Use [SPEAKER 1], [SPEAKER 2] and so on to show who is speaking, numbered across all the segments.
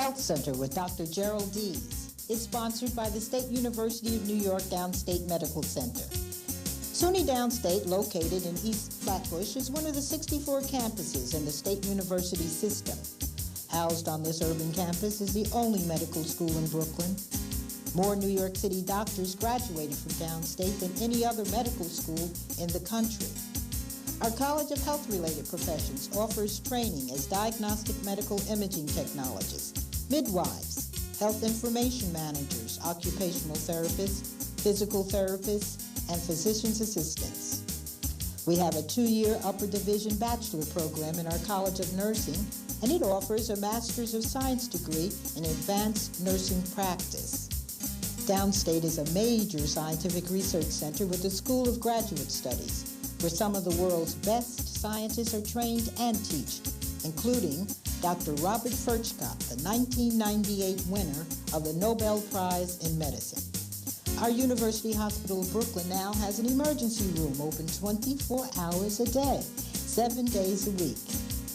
[SPEAKER 1] Health Center with Dr. Gerald Deas is sponsored by the State University of New York Downstate Medical Center. SUNY Downstate, located in East Flatbush, is one of the 64 campuses in the State University system. Housed on this urban campus is the only medical school in Brooklyn. More New York City doctors graduated from Downstate than any other medical school in the country. Our College of Health-Related Professions offers training as diagnostic medical imaging technologists, midwives, health information managers, occupational therapists, physical therapists, and physician's assistants. We have a 2-year upper division bachelor program in our College of Nursing, and it offers a Master's of Science degree in advanced nursing practice. Downstate is a major scientific research center with a School of Graduate Studies, where some of the world's best scientists are trained and teach, including Dr. Robert Furchgott, the 1998 winner of the Nobel Prize in Medicine. Our University Hospital of Brooklyn now has an emergency room open 24 hours a day, 7 days a week.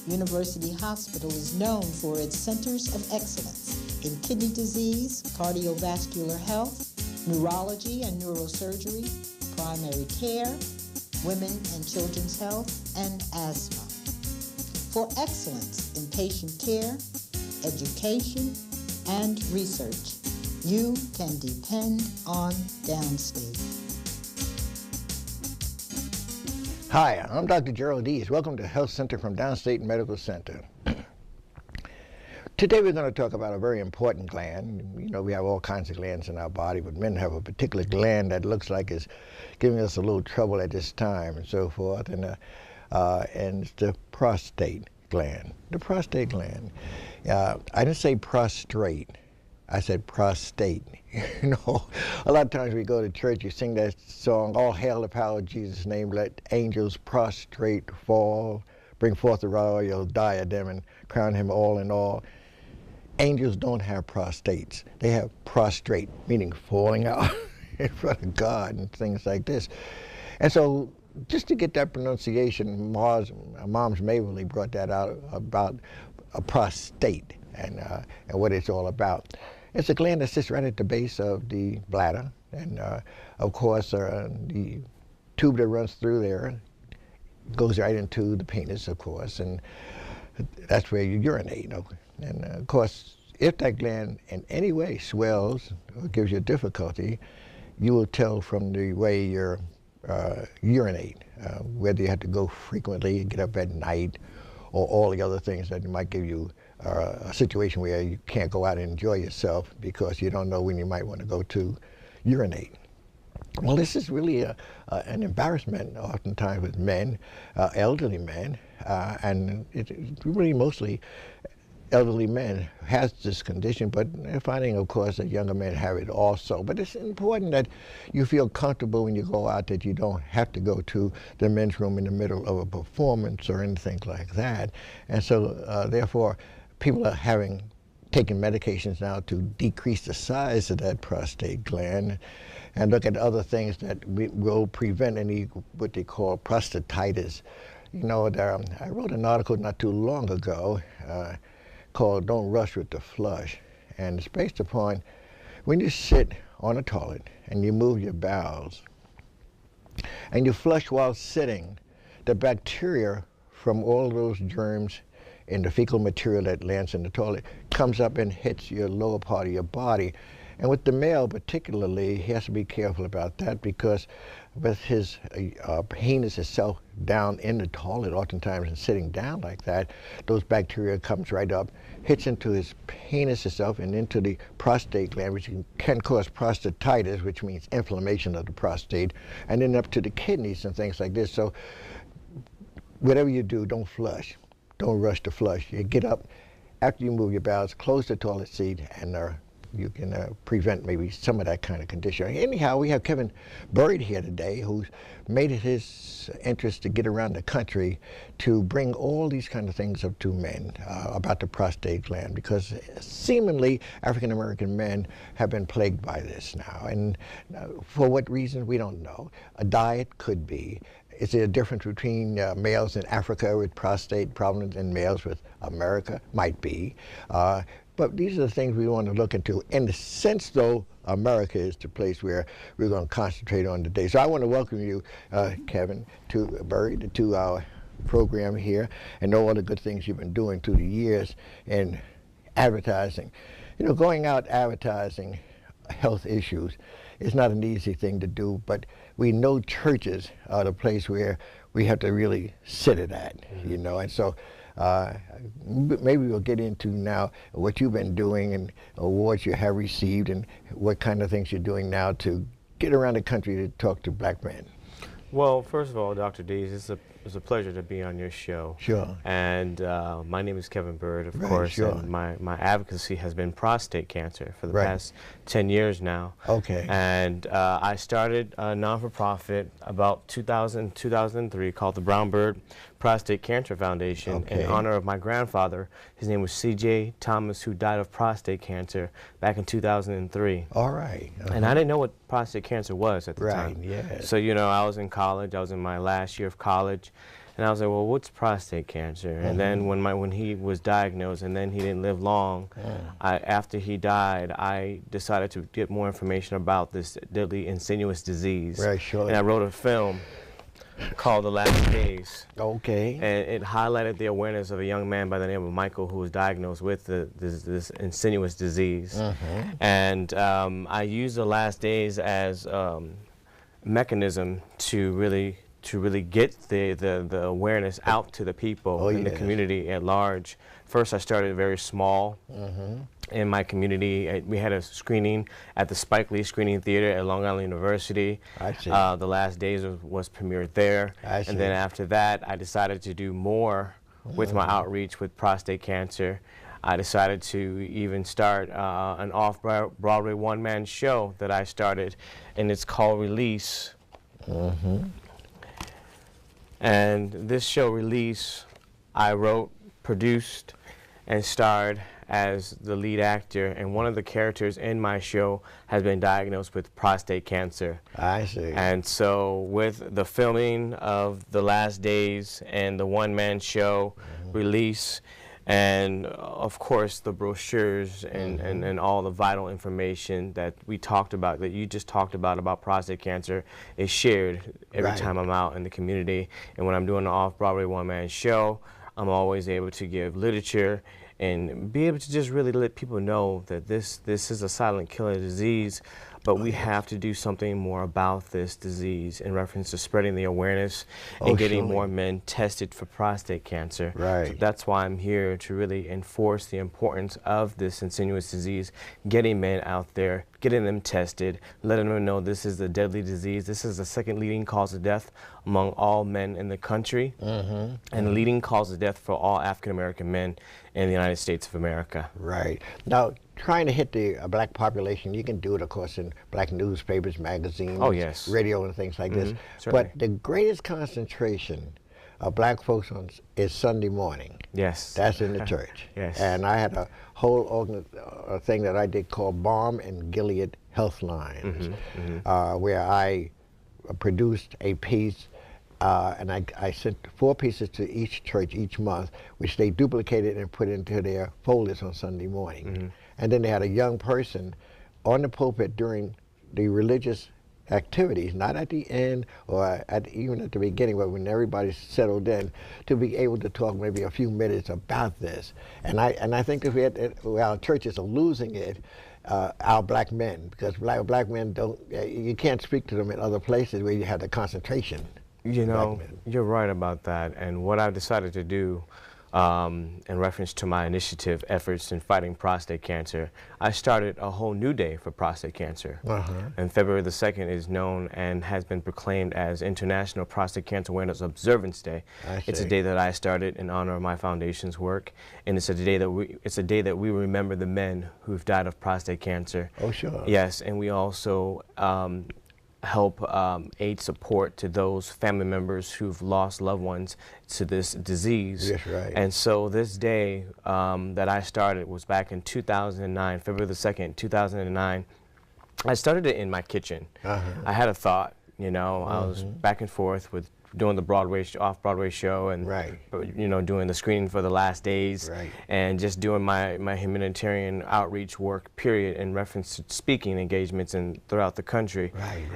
[SPEAKER 1] University Hospital is known for its centers of excellence in kidney disease, cardiovascular health, neurology and neurosurgery, primary care, women and children's health, and asthma. For excellence in patient care, education, and research, you can depend on Downstate.
[SPEAKER 2] Hi, I'm Dr. Gerald Deas. Welcome to Health Center from Downstate Medical Center. Today we're going to talk about a very important gland. You know, we have all kinds of glands in our body, but men have a particular gland that looks like it's giving us a little trouble at this time and so forth, and it's the prostate gland. The prostate gland. I didn't say prostrate. I said prostate. You know, a lot of times we go to church, you sing that song, "All hail the power of Jesus' name, let angels prostrate fall, bring forth the royal diadem and crown him all in all." Angels don't have prostates. They have prostrate, meaning falling out in front of God and things like this. And so just to get that pronunciation, Moms Maverly brought that out about a prostate and what it's all about. It's a gland that sits right at the base of the bladder, and of course the tube that runs through there goes right into the penis, of course, and that's where you urinate. You know? And of course, if that gland in any way swells or gives you difficulty, you will tell from the way you urinate, whether you have to go frequently, get up at night, or all the other things that might give you a situation where you can't go out and enjoy yourself because you don't know when you might want to go to urinate. Well, this is really an embarrassment oftentimes with men, elderly men, and it's really mostly elderly men has this condition, but they're finding, of course, that younger men have it also. But it's important that you feel comfortable when you go out, that you don't have to go to the men's room in the middle of a performance or anything like that. And so, therefore, people are taking medications now to decrease the size of that prostate gland and look at other things that will prevent any, what they call prostatitis. You know, I wrote an article not too long ago called "Don't Rush with the Flush," and it's based upon when you sit on a toilet and you move your bowels and you flush while sitting, the bacteria from all those germs in the fecal material that lands in the toilet comes up and hits your lower part of your body. And with the male particularly, he has to be careful about that, because with his penis itself down in the toilet, oftentimes, and sitting down like that, those bacteria comes right up, hits into his penis itself and into the prostate gland, which can cause prostatitis, which means inflammation of the prostate, and then up to the kidneys and things like this. So whatever you do, don't flush. Don't rush to flush. You get up after you move your bowels, close the toilet seat, and you can prevent maybe some of that kind of condition. Anyhow, we have Kevin Byrd here today, who's made it his interest to get around the country to bring all these kind of things up to men about the prostate gland, because seemingly African American men have been plagued by this now. And for what reason, we don't know. A diet could be. is there a difference between males in Africa with prostate problems and males with America? Might be. But these are the things we want to look into. In the sense, though, America is the place where we're going to concentrate on today. So I want to welcome you, Kevin Byrd, to our program here, and know all the good things you've been doing through the years in advertising. You know, going out advertising health issues is not an easy thing to do, but we know churches are the place where we have to really sit it at, you know, and so maybe we'll get into now what you've been doing and awards you have received and what kind of things you're doing now to get around the country to talk to black men.
[SPEAKER 3] Well, first of all, Dr. Deas, it's a pleasure to be on your show.
[SPEAKER 2] Sure.
[SPEAKER 3] And my name is Kevin Byrd, of course.
[SPEAKER 2] Sure.
[SPEAKER 3] And my advocacy has been prostate cancer for the
[SPEAKER 2] Right.
[SPEAKER 3] past 10 years now.
[SPEAKER 2] Okay.
[SPEAKER 3] And I started a non-for-profit about 2003 called the Brown Byrd Prostate Cancer Foundation in honor of my grandfather. His name was C.J. Thomas, who died of prostate cancer back in 2003.
[SPEAKER 2] All right.
[SPEAKER 3] And I didn't know what prostate cancer was at the time.
[SPEAKER 2] Right, yeah.
[SPEAKER 3] So, you know, I was in college. I was in my last year of college. And I was like, well, what's prostate cancer? And then when he was diagnosed, and then he didn't live long, after he died, I decided to get more information about this deadly, insidious disease.
[SPEAKER 2] Right, sure.
[SPEAKER 3] And I wrote a film called The Last Days.
[SPEAKER 2] Okay.
[SPEAKER 3] And it highlighted the awareness of a young man by the name of Michael who was diagnosed with this insidious disease. And I used The Last Days as mechanism to really get the awareness out to the people in the community at large. First, I started very small in my community. We had a screening at the Spike Lee Screening Theater at Long Island University.
[SPEAKER 2] I see.
[SPEAKER 3] The Last Days was premiered there.
[SPEAKER 2] I see.
[SPEAKER 3] And then after that, I decided to do more with my outreach with prostate cancer. I decided to even start an off-Broadway one-man show that I started, and it's called Release. And this show, Release, I wrote, produced, and starred as the lead actor, and one of the characters in my show has been diagnosed with prostate cancer.
[SPEAKER 2] I see.
[SPEAKER 3] And so with the filming of The Last Days and the one-man show, Release, and of course the brochures and all the vital information that we talked about, that you just talked about prostate cancer, is shared every time I'm out in the community. And when I'm doing the off-Broadway one-man show, I'm always able to give literature and be able to just really let people know that this is a silent killer disease, but we have to do something more about this disease in reference to spreading the awareness and getting more men tested for prostate cancer.
[SPEAKER 2] Right.
[SPEAKER 3] So that's why I'm here, to really enforce the importance of this insidious disease, getting men out there, getting them tested, letting them know this is a deadly disease. This is the second leading cause of death among all men in the country, and the leading cause of death for all African-American men in the United States of America.
[SPEAKER 2] Right. Now, trying to hit the black population, you can do it, of course, in black newspapers, magazines, radio, and things like this.
[SPEAKER 3] Certainly.
[SPEAKER 2] But the greatest concentration of black folks is Sunday morning.
[SPEAKER 3] Yes.
[SPEAKER 2] That's in the church.
[SPEAKER 3] Yes.
[SPEAKER 2] And I had a whole thing that I did called Balm and Gilead Health Lines, where I produced a piece, and I sent 4 pieces to each church each month, which they duplicated and put into their folders on Sunday morning. And then they had a young person on the pulpit during the religious activities, not at the end or even at the beginning, but when everybody's settled in, to be able to talk maybe a few minutes about this. And I think that our churches are losing it, our black men, because black men don't, you can't speak to them in other places where you have the concentration.
[SPEAKER 3] You know, you're right about that. And what I've decided to do in reference to my initiative efforts in fighting prostate cancer, I started a whole new day for prostate cancer. And February the 2nd is known and has been proclaimed as International Prostate Cancer Awareness Observance Day. It's a day that I started in honor of my foundation's work, and it's a day that we remember the men who've died of prostate cancer.
[SPEAKER 2] Oh, sure.
[SPEAKER 3] Yes, and we also help aid support to those family members who've lost loved ones to this disease.
[SPEAKER 2] Yes, right.
[SPEAKER 3] And so this day that I started was back in 2009, February the 2nd, 2009. I started it in my kitchen. I had a thought, you know, I was back and forth with doing the off-Broadway show, and you know, doing the screening for The Last Days, and just doing my humanitarian outreach work, period, in reference to speaking engagements throughout the country.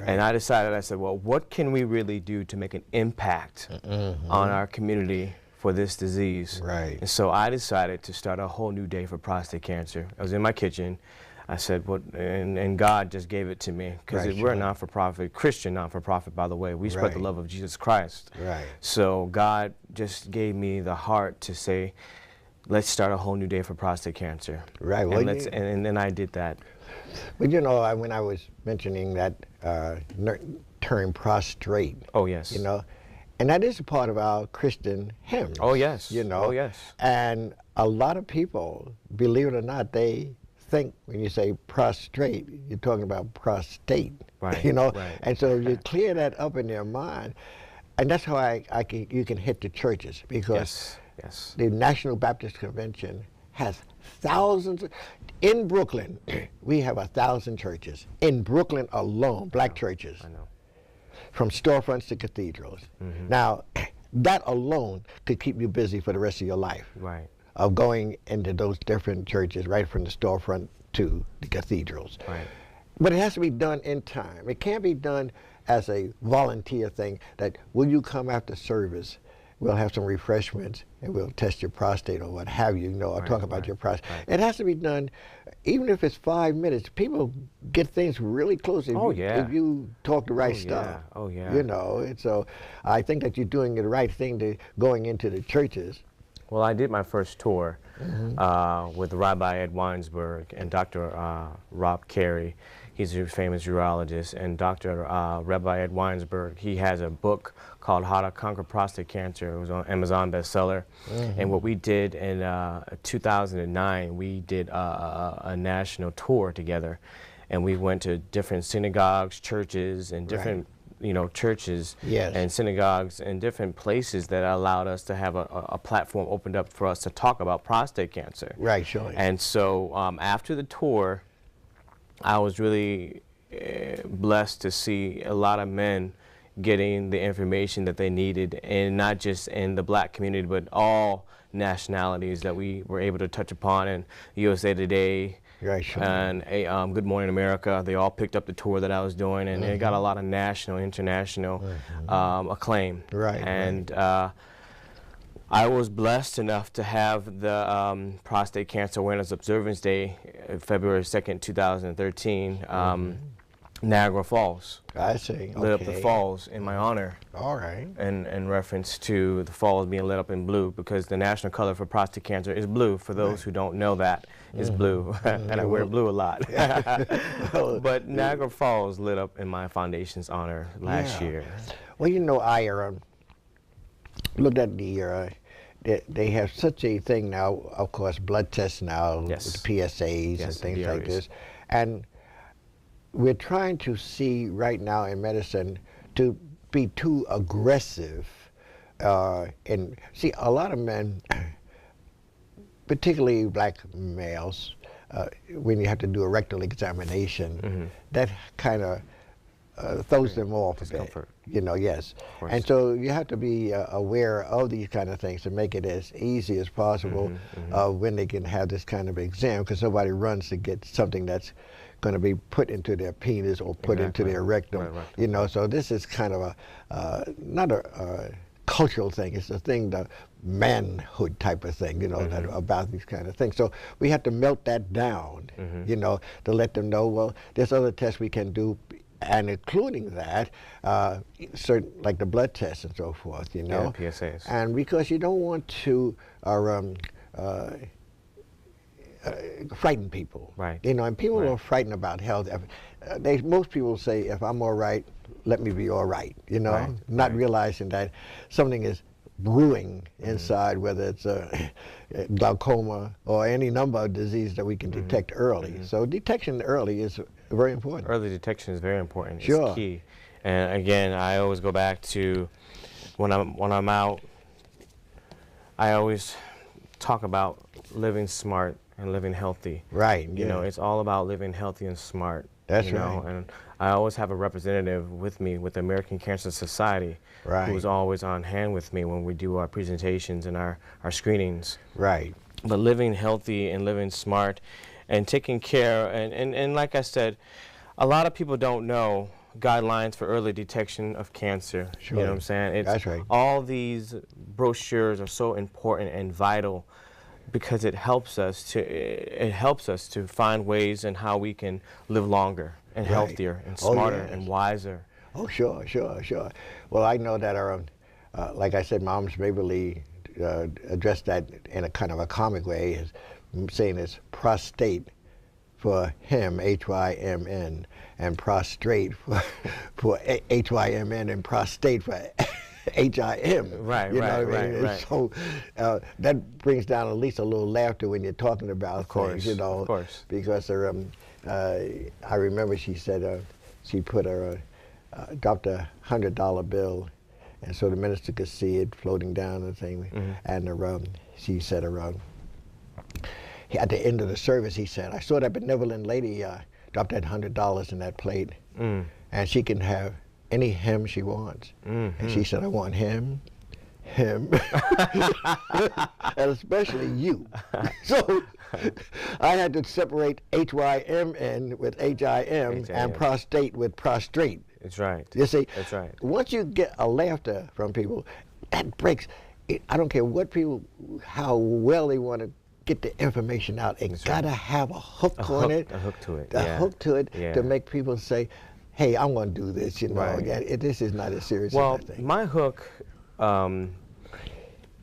[SPEAKER 3] And I decided, I said, well, what can we really do to make an impact on our community for this disease? And so I decided to start a whole new day for prostate cancer. I was in my kitchen. I said, what, and God just gave it to me, because we're a not-for-profit, Christian not-for-profit, by the way. We spread the love of Jesus Christ. So God just gave me the heart to say, let's start a whole new day for prostate cancer.
[SPEAKER 2] Well,
[SPEAKER 3] and then I did that.
[SPEAKER 2] But you know, when I was mentioning that term prostrate, you know, and that is a part of our Christian hymns. You know, and a lot of people, believe it or not, they think when you say prostrate, you're talking about prostate, you know, and so you clear that up in their mind, and that's how you can hit the churches, because the National Baptist Convention has thousands. In Brooklyn, we have 1,000 churches. In Brooklyn alone, black churches, from storefronts to cathedrals. Now, that alone could keep you busy for the rest of your life. Of going into those different churches, right from the storefront to the cathedrals. But it has to be done in time. It can't be done as a volunteer thing, that will you come after service, we'll have some refreshments and we'll test your prostate or what have you, you know, or talk about your prostate. It has to be done, even if it's 5 minutes. People get things really close if, if you talk the right stuff. You know, and so I think that you're doing the right thing to going into the churches.
[SPEAKER 3] Well, I did my first tour with Rabbi Ed Weinsberg and Dr. Rob Carey. He's a famous urologist. And Dr. Rabbi Ed Weinsberg, he has a book called How to Conquer Prostate Cancer. It was on Amazon bestseller. And what we did in 2009, we did a national tour together. And we went to different synagogues, churches, and different you know, churches and synagogues and different places that allowed us to have a platform opened up for us to talk about prostate cancer. And so after the tour, I was really blessed to see a lot of men getting the information that they needed, and not just in the black community, but all nationalities that we were able to touch upon. And USA Today, and Good Morning America, they all picked up the tour that I was doing, and it got a lot of national, international acclaim. And I was blessed enough to have the Prostate Cancer Awareness Observance Day, February 2nd, 2013, Niagara Falls. Lit up the falls in my honor. In reference to the falls being lit up in blue, because the national color for prostate cancer is blue. For those who don't know that, is blue. And I wear blue a lot. But Niagara Falls lit up in my foundation's honor last year.
[SPEAKER 2] Well, you know, I looked at the they have such a thing now, of course, blood tests now with PSAs and things like this. And we're trying to see right now in medicine to be too aggressive. And see, a lot of men, particularly black males, when you have to do a rectal examination, that kind of throws them off a bit, you know, and so you have to be aware of these kind of things to make it as easy as possible when they can have this kind of exam, because nobody runs to get something that's going to be put into their penis or put into their rectum, you know. So this is kind of a, not a cultural thing, it's a thing, the manhood type of thing, you know, that, about these kind of things. So we have to melt that down, you know, to let them know, well, there's other tests we can do, and including that, certain, like the blood tests and so forth, you know.
[SPEAKER 3] PSAs.
[SPEAKER 2] And because you don't want to frighten people. You know, and people are frightened about health. Most people say, if I'm all right, let me be all right, you know, not realizing that something is brewing inside, whether it's glaucoma or any number of diseases that we can detect early. So detection early is very important.
[SPEAKER 3] Early detection is very important. It's key. And again, I always go back to when I'm out, I always talk about living smart and living healthy. You know, it's all about living healthy and smart.
[SPEAKER 2] That's
[SPEAKER 3] you know,
[SPEAKER 2] right.
[SPEAKER 3] and I always have a representative with me with the American Cancer Society,
[SPEAKER 2] Right.
[SPEAKER 3] who's always on hand with me when we do our presentations and our screenings.
[SPEAKER 2] Right.
[SPEAKER 3] But living healthy and living smart and taking care, and like I said, a lot of people don't know guidelines for early detection of cancer.
[SPEAKER 2] Sure.
[SPEAKER 3] You know what I'm saying?
[SPEAKER 2] That's right.
[SPEAKER 3] All these brochures are so important and vital because it helps us to find ways and how we can live longer and
[SPEAKER 2] Right.
[SPEAKER 3] healthier and
[SPEAKER 2] Oh,
[SPEAKER 3] smarter
[SPEAKER 2] yes.
[SPEAKER 3] and wiser.
[SPEAKER 2] Oh, sure, sure, sure. Well, I know that like I said, Moms Mabley addressed that in a kind of a comic way, as saying it's prostate for him, H-Y-M-N, and prostrate for H-Y-M-N, and prostate for H-I-M.
[SPEAKER 3] Right,
[SPEAKER 2] you know
[SPEAKER 3] right,
[SPEAKER 2] what I mean?
[SPEAKER 3] right, right.
[SPEAKER 2] So that brings down at least a little laughter when you're talking about things, you know.
[SPEAKER 3] Of course.
[SPEAKER 2] Because I remember she said she put dropped $100 bill, and so the minister could see it floating down the thing. And she said at the end of the service, he said, I saw that benevolent lady drop that $100 in that plate, and she can have any him she wants. And she said, I want him, and especially you. So I had to separate H-Y-M-N with H-I-M and prostate with prostrate.
[SPEAKER 3] That's right.
[SPEAKER 2] You see,
[SPEAKER 3] That's right.
[SPEAKER 2] once you get a laughter from people, that breaks. I don't care what people, how well they want to get the information out. It's got to have a hook on it.
[SPEAKER 3] A hook to it.
[SPEAKER 2] A hook to it
[SPEAKER 3] Yeah.
[SPEAKER 2] to make people say, hey, I'm going to do this, you know.
[SPEAKER 3] Right.
[SPEAKER 2] This is not as serious
[SPEAKER 3] Well,
[SPEAKER 2] as I think.
[SPEAKER 3] my hook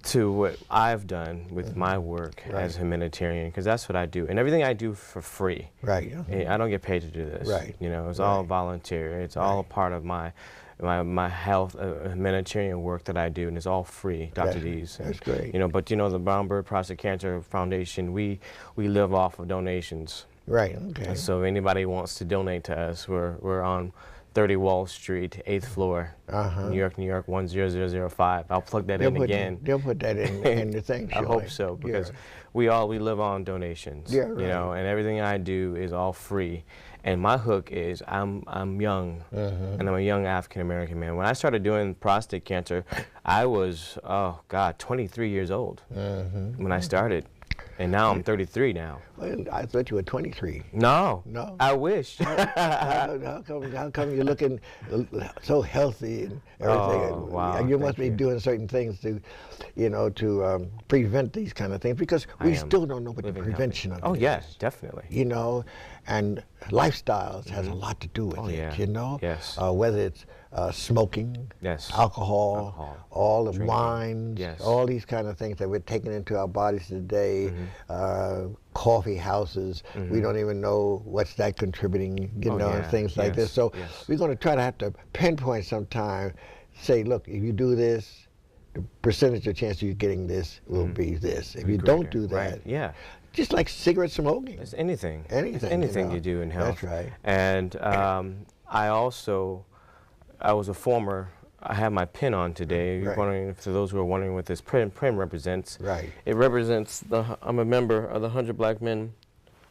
[SPEAKER 3] to what I've done with my work as a humanitarian, because that's what I do, and everything I do for free.
[SPEAKER 2] Right.
[SPEAKER 3] I don't get paid to do this.
[SPEAKER 2] Right.
[SPEAKER 3] You know, it's all volunteer. It's all a part of my health humanitarian work that I do, and it's all free, Dr. Deas.
[SPEAKER 2] That's great.
[SPEAKER 3] You know, but you know, the Brown Byrd Prostate Cancer Foundation, we live off of donations.
[SPEAKER 2] Right. Okay.
[SPEAKER 3] And so if anybody wants to donate to us, we're on 30 Wall Street, 8th floor, New York, 10005. I'll plug that in again.
[SPEAKER 2] They'll put that in the thing.
[SPEAKER 3] I hope so, because we live on donations.
[SPEAKER 2] Yeah, right.
[SPEAKER 3] You know, and everything I do is all free. And my hook is I'm young, and I'm a young African American man. When I started doing prostate cancer, I was 23 years old when I started. And now I'm 33 now.
[SPEAKER 2] Well, I thought you were 23.
[SPEAKER 3] No.
[SPEAKER 2] No?
[SPEAKER 3] I wish.
[SPEAKER 2] How come you're looking so healthy and everything?
[SPEAKER 3] Oh, wow.
[SPEAKER 2] You must be doing certain things to, to prevent these kind of things, because we still don't know what the prevention of it is.
[SPEAKER 3] Oh, yeah, definitely.
[SPEAKER 2] You know, and lifestyles has a lot to do with it, you know?
[SPEAKER 3] Yes.
[SPEAKER 2] Whether it's smoking, alcohol, all the wines, all these kind of things that we're taking into our bodies today, coffee houses, we don't even know what's that contributing, things like this. So we're going to have to pinpoint sometime, say, look, if you do this, the percentage of chance of you getting this will be this. If you don't do that, just like cigarette smoking.
[SPEAKER 3] It's anything.
[SPEAKER 2] Anything.
[SPEAKER 3] Anything you do in health.
[SPEAKER 2] That's right.
[SPEAKER 3] And I was a former, I have my pin on today. You're wondering, for those who are wondering what this pin represents.
[SPEAKER 2] Right.
[SPEAKER 3] It represents, I'm a member of the 100 Black Men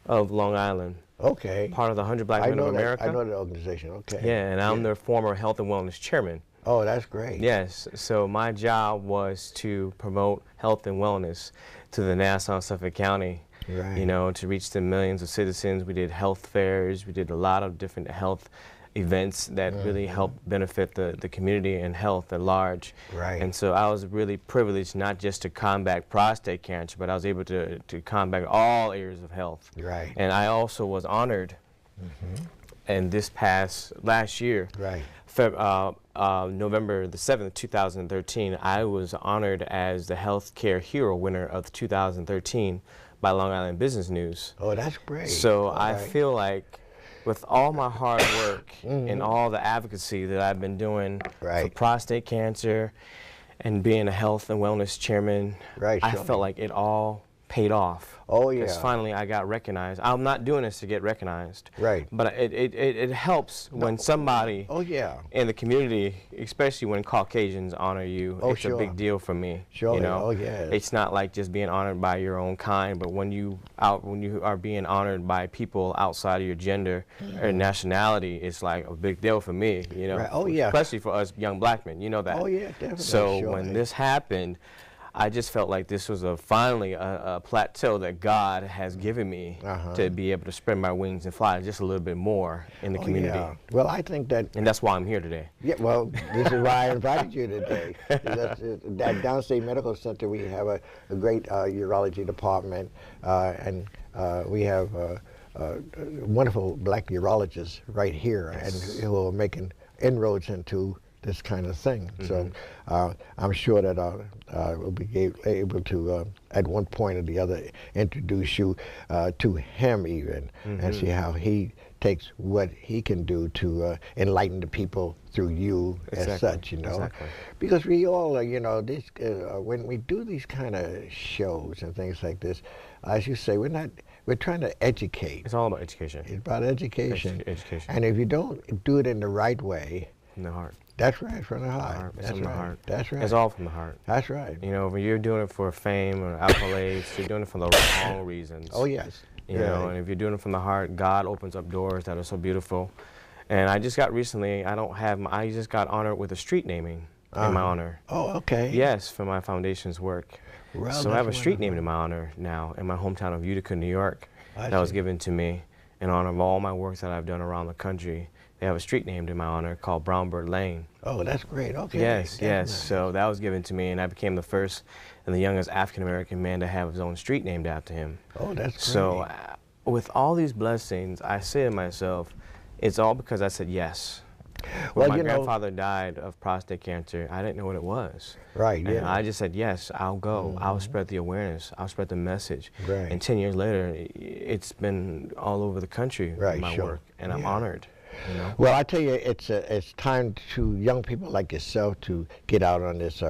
[SPEAKER 3] of Long Island.
[SPEAKER 2] Okay.
[SPEAKER 3] Part of the 100 Black Men of America.
[SPEAKER 2] I know the organization, okay.
[SPEAKER 3] Yeah, and I'm their former health and wellness chairman.
[SPEAKER 2] Oh, that's great.
[SPEAKER 3] Yes, so my job was to promote health and wellness to the Nassau and Suffolk County.
[SPEAKER 2] Right.
[SPEAKER 3] You know, to reach the millions of citizens. We did health fairs. We did a lot of different health events that really help benefit the community and health at large.
[SPEAKER 2] Right.
[SPEAKER 3] And so I was really privileged not just to combat prostate cancer, but I was able to combat all areas of health.
[SPEAKER 2] Right.
[SPEAKER 3] And I also was honored in this last year, November the 7th, 2013, I was honored as the Healthcare Hero winner of 2013 by Long Island Business News.
[SPEAKER 2] Oh, that's great.
[SPEAKER 3] So I feel like with all my hard work and all the advocacy that I've been doing for prostate cancer and being a health and wellness chairman, I felt like it all paid off.
[SPEAKER 2] Oh, yeah.
[SPEAKER 3] Because finally I got recognized. I'm not doing this to get recognized.
[SPEAKER 2] Right.
[SPEAKER 3] But it helps when somebody
[SPEAKER 2] Oh, yeah.
[SPEAKER 3] in the community, especially when Caucasians honor you, it's
[SPEAKER 2] sure.
[SPEAKER 3] a big deal for me.
[SPEAKER 2] Sure.
[SPEAKER 3] You know?
[SPEAKER 2] Oh, yeah.
[SPEAKER 3] It's not like just being honored by your own kind, but when you are being honored by people outside of your gender or nationality, it's like a big deal for me, you know?
[SPEAKER 2] Right. Oh, yeah.
[SPEAKER 3] Especially for us young black men, you know that.
[SPEAKER 2] Oh, yeah, definitely.
[SPEAKER 3] So
[SPEAKER 2] sure.
[SPEAKER 3] when this happened, I just felt like this was finally a plateau that God has given me to be able to spread my wings and fly just a little bit more in the community.
[SPEAKER 2] Yeah. Well, I think that...
[SPEAKER 3] And that's why I'm here today.
[SPEAKER 2] Yeah, well, this is why I invited you today. At Downstate Medical Center, we have a great urology department, and we have wonderful black urologists right here, and who are making inroads into this kind of thing. So I'm sure that we'll be able to, at one point or the other, introduce you to him even, and see how he takes what he can do to enlighten the people through you as such, you know. Because we all, you know, this, when we do these kind of shows and things like this, as you say, we're trying to educate.
[SPEAKER 3] It's all about education.
[SPEAKER 2] It's about education.
[SPEAKER 3] Education.
[SPEAKER 2] And if you don't do it in the right way,
[SPEAKER 3] from the heart.
[SPEAKER 2] That's right, from the heart.
[SPEAKER 3] It's from the heart.
[SPEAKER 2] That's right.
[SPEAKER 3] It's all from the heart.
[SPEAKER 2] That's right.
[SPEAKER 3] You know, when you're doing it for fame or accolades, you're doing it for the wrong reasons.
[SPEAKER 2] Oh, yes.
[SPEAKER 3] You know, and if you're doing it from the heart, God opens up doors that are so beautiful. And I just got recently, I just got honored with a street naming in my honor.
[SPEAKER 2] Oh, okay.
[SPEAKER 3] Yes, for my foundation's work.
[SPEAKER 2] Well,
[SPEAKER 3] so I have a street named in my honor now in my hometown of Utica, New York. That was given to me in honor of all my work that I've done around the country. They have a street named in my honor called Brown Byrd Lane.
[SPEAKER 2] Oh, that's great. Okay.
[SPEAKER 3] Yes, yes.
[SPEAKER 2] Nice.
[SPEAKER 3] So that was given to me, and I became the first and the youngest African-American man to have his own street named after him.
[SPEAKER 2] Oh, that's great.
[SPEAKER 3] So with all these blessings, I say to myself, it's all because I said yes. When my grandfather died of prostate cancer, I didn't know what it was.
[SPEAKER 2] Right,
[SPEAKER 3] and I just said, yes, I'll go. I'll spread the awareness. I'll spread the message.
[SPEAKER 2] Right.
[SPEAKER 3] And 10 years later, it's been all over the country, my work, and I'm honored. You know?
[SPEAKER 2] Well, I tell you, it's time to young people like yourself to get out on this